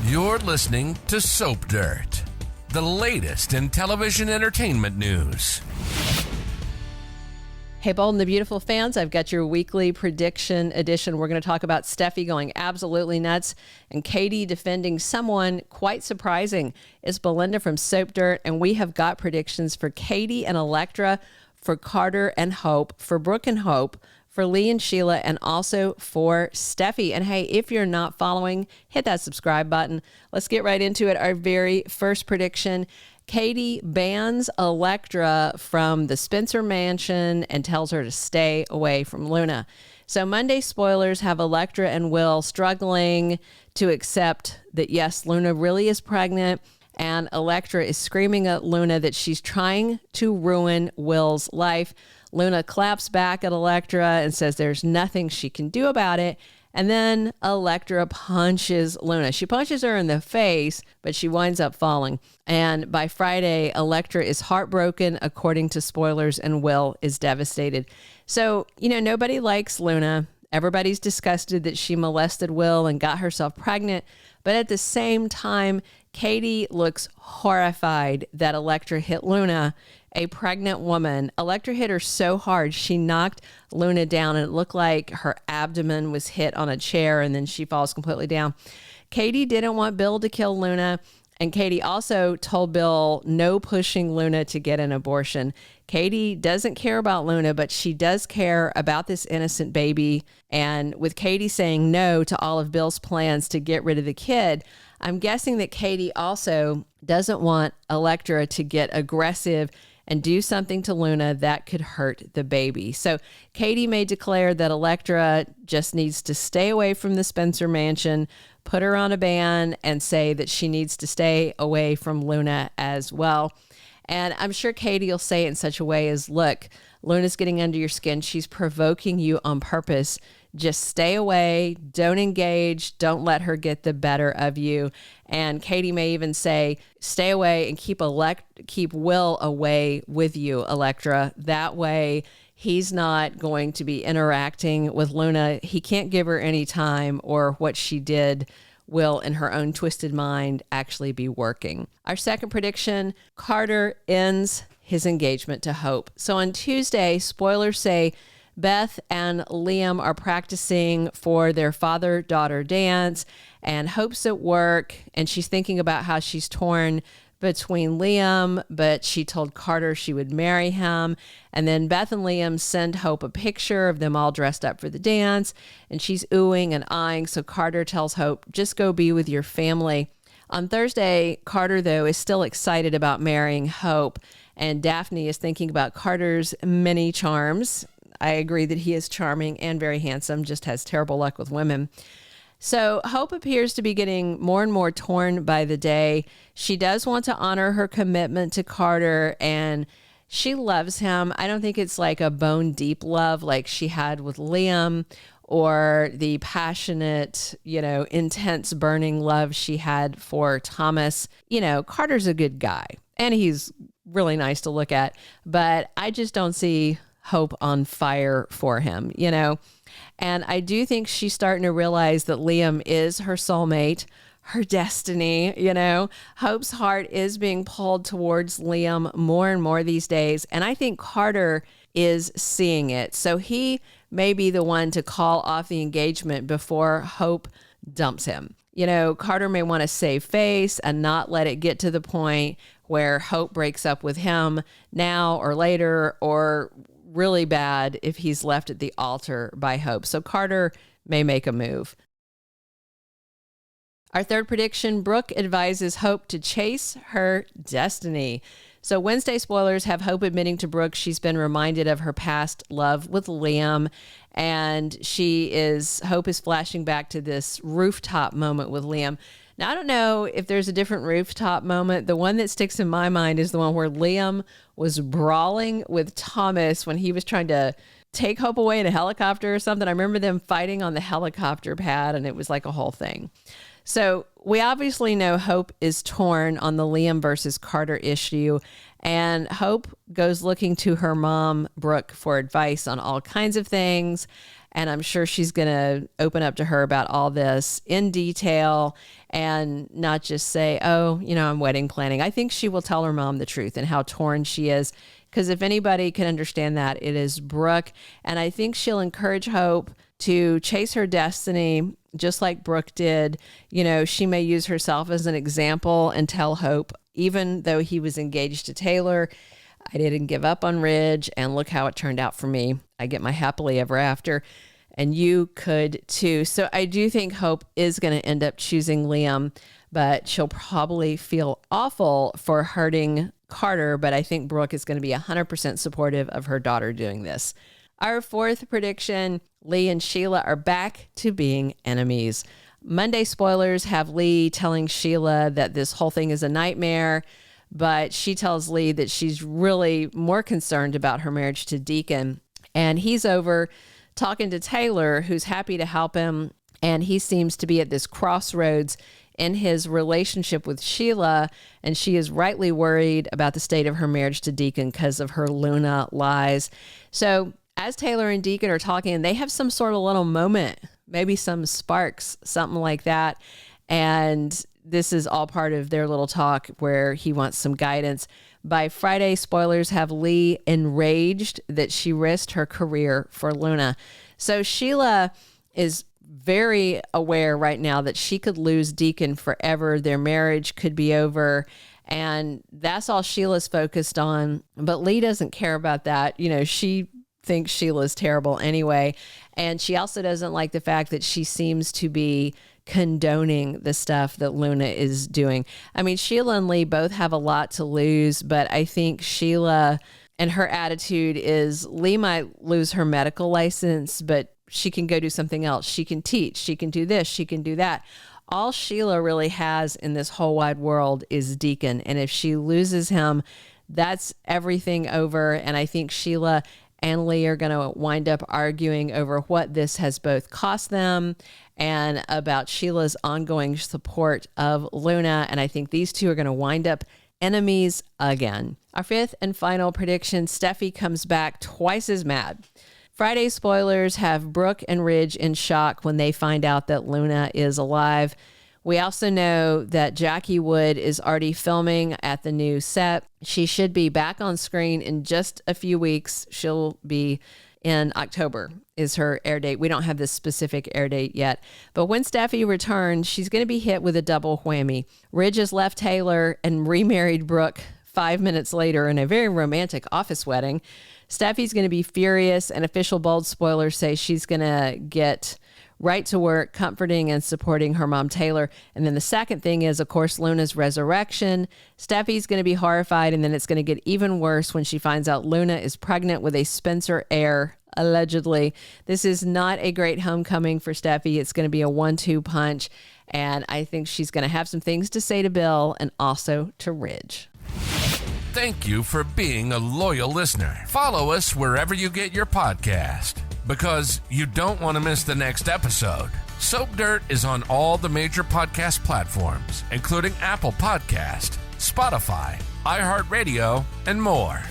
You're listening to Soap Dirt, the latest in television entertainment news. Hey, Bold and the Beautiful fans, I've got your weekly prediction edition. We're going to talk about Steffy going absolutely nuts and Katie defending someone quite surprising. It's Belinda from Soap Dirt, and we have got predictions for Katie and Electra, for Carter and Hope, for Brooke and Hope, for Lee and Sheila, and also for Steffy. And hey, if you're not following, hit that subscribe button. Let's get right into it. Our very first prediction: Katie bans Electra from the Spencer mansion and tells her to stay away from Luna. So Monday spoilers have Electra and Will struggling to accept that, yes, Luna really is pregnant. And Electra is screaming at Luna that she's trying to ruin Will's life. Luna claps back at Electra and says there's nothing she can do about it. And then Electra punches Luna. She punches her in the face, but she winds up falling. And by Friday, Electra is heartbroken, according to spoilers, and Will is devastated. So, nobody likes Luna. Everybody's disgusted that she molested Will and got herself pregnant. But at the same time, Katie looks horrified that Electra hit Luna, a pregnant woman. Electra hit her so hard, she knocked Luna down, and it looked like her abdomen was hit on a chair, and then she falls completely down. Katie didn't want Bill to kill Luna, and Katie also told Bill no pushing Luna to get an abortion. Katie doesn't care about Luna, but she does care about this innocent baby. And with Katie saying no to all of Bill's plans to get rid of the kid, I'm guessing that Katie also doesn't want Electra to get aggressive and do something to Luna that could hurt the baby. So Katie may declare that Electra just needs to stay away from the Spencer mansion, put her on a ban, and say that she needs to stay away from Luna as well. And I'm sure Katie will say it in such a way as, look, Luna's getting under your skin. She's provoking you on purpose. Just stay away. Don't engage. Don't let her get the better of you. And Katie may even say, stay away and keep Will away with you, Electra. That way, he's not going to be interacting with Luna. He can't give her any time, or what she did will, in her own twisted mind, actually be working. Our second prediction: Carter ends his engagement to Hope. So on Tuesday, spoilers say Beth and Liam are practicing for their father-daughter dance, and Hope's at work, and she's thinking about how she's torn between Liam, but she told Carter she would marry him. And then Beth and Liam send Hope a picture of them all dressed up for the dance, and she's oohing and eyeing. So Carter tells Hope, just go be with your family. On Thursday, Carter, though, is still excited about marrying Hope, and Daphne is thinking about Carter's many charms. I agree that he is charming and very handsome, just has terrible luck with women. So Hope appears to be getting more and more torn by the day. She does want to honor her commitment to Carter, and she loves him. I don't think it's like a bone deep love like she had with Liam, or the passionate, intense burning love she had for Thomas. Carter's a good guy and he's really nice to look at, but I just don't see Hope on fire for him, And I do think she's starting to realize that Liam is her soulmate, her destiny, Hope's heart is being pulled towards Liam more and more these days. And I think Carter is seeing it. So he may be the one to call off the engagement before Hope dumps him. Carter may want to save face and not let it get to the point where Hope breaks up with him now or later, or really bad if he's left at the altar by Hope. So Carter may make a move. Our third prediction: Brooke advises Hope to chase her destiny. So Wednesday spoilers have Hope admitting to Brooke she's been reminded of her past love with Liam, and Hope is flashing back to this rooftop moment with Liam. Now, I don't know if there's a different rooftop moment. The one that sticks in my mind is the one where Liam was brawling with Thomas when he was trying to take Hope away in a helicopter or something. I remember them fighting on the helicopter pad, and it was like a whole thing. So we obviously know Hope is torn on the Liam versus Carter issue, and Hope goes looking to her mom, Brooke, for advice on all kinds of things. And I'm sure she's going to open up to her about all this in detail and not just say, oh, I'm wedding planning. I think she will tell her mom the truth and how torn she is. Because if anybody can understand that, it is Brooke. And I think she'll encourage Hope to chase her destiny, just like Brooke did. She may use herself as an example and tell Hope, even though he was engaged to Taylor, I didn't give up on Ridge, and look how it turned out for me. I get my happily ever after, and you could too. So I do think Hope is going to end up choosing Liam, but she'll probably feel awful for hurting Carter, but I think Brooke is going to be 100% supportive of her daughter doing this. Our fourth prediction, Lee and Sheila are back to being enemies. Monday spoilers have Lee telling Sheila that this whole thing is a nightmare, but she tells Lee that she's really more concerned about her marriage to Deacon. And he's over talking to Taylor, who's happy to help him. And he seems to be at this crossroads in his relationship with Sheila. And she is rightly worried about the state of her marriage to Deacon because of her Luna lies. So as Taylor and Deacon are talking, they have some sort of little moment, maybe some sparks, something like that. And this is all part of their little talk where he wants some guidance. By Friday, spoilers have Lee enraged that she risked her career for Luna. So Sheila is very aware right now that she could lose Deacon forever. Their marriage could be over. And that's all Sheila's focused on. But Lee doesn't care about that. She thinks Sheila's terrible anyway. And she also doesn't like the fact that she seems to be condoning the stuff that Luna is doing. I mean, Sheila and Lee both have a lot to lose, but I think Sheila and her attitude is Lee might lose her medical license, but she can go do something else. She can teach, she can do this, she can do that. All Sheila really has in this whole wide world is Deacon. And if she loses him, that's everything over. And I think Sheila and Lee are going to wind up arguing over what this has both cost them and about Sheila's ongoing support of Luna. And I think these two are going to wind up enemies again. Our fifth and final prediction, Steffy comes back twice as mad. Friday spoilers have Brooke and Ridge in shock when they find out that Luna is alive. We also know that Jackie Wood is already filming at the new set. She should be back on screen in just a few weeks. She'll be in October is her air date. We don't have this specific air date yet. But when Steffy returns, she's going to be hit with a double whammy. Ridge has left Taylor and remarried Brooke 5 minutes later in a very romantic office wedding. Steffy's going to be furious, and official bold spoilers say she's going to get right to work comforting and supporting her mom, Taylor. And then the second thing is, of course, Luna's resurrection. Steffy's going to be horrified, and then it's going to get even worse when she finds out Luna is pregnant with a Spencer heir, allegedly. This is not a great homecoming for Steffy. It's going to be a 1-2 punch, and I think she's going to have some things to say to Bill and also to Ridge. Thank you for being a loyal listener. Follow us wherever you get your podcast, because you don't want to miss the next episode. Soap Dirt is on all the major podcast platforms, including Apple Podcast, Spotify, iHeartRadio, and more.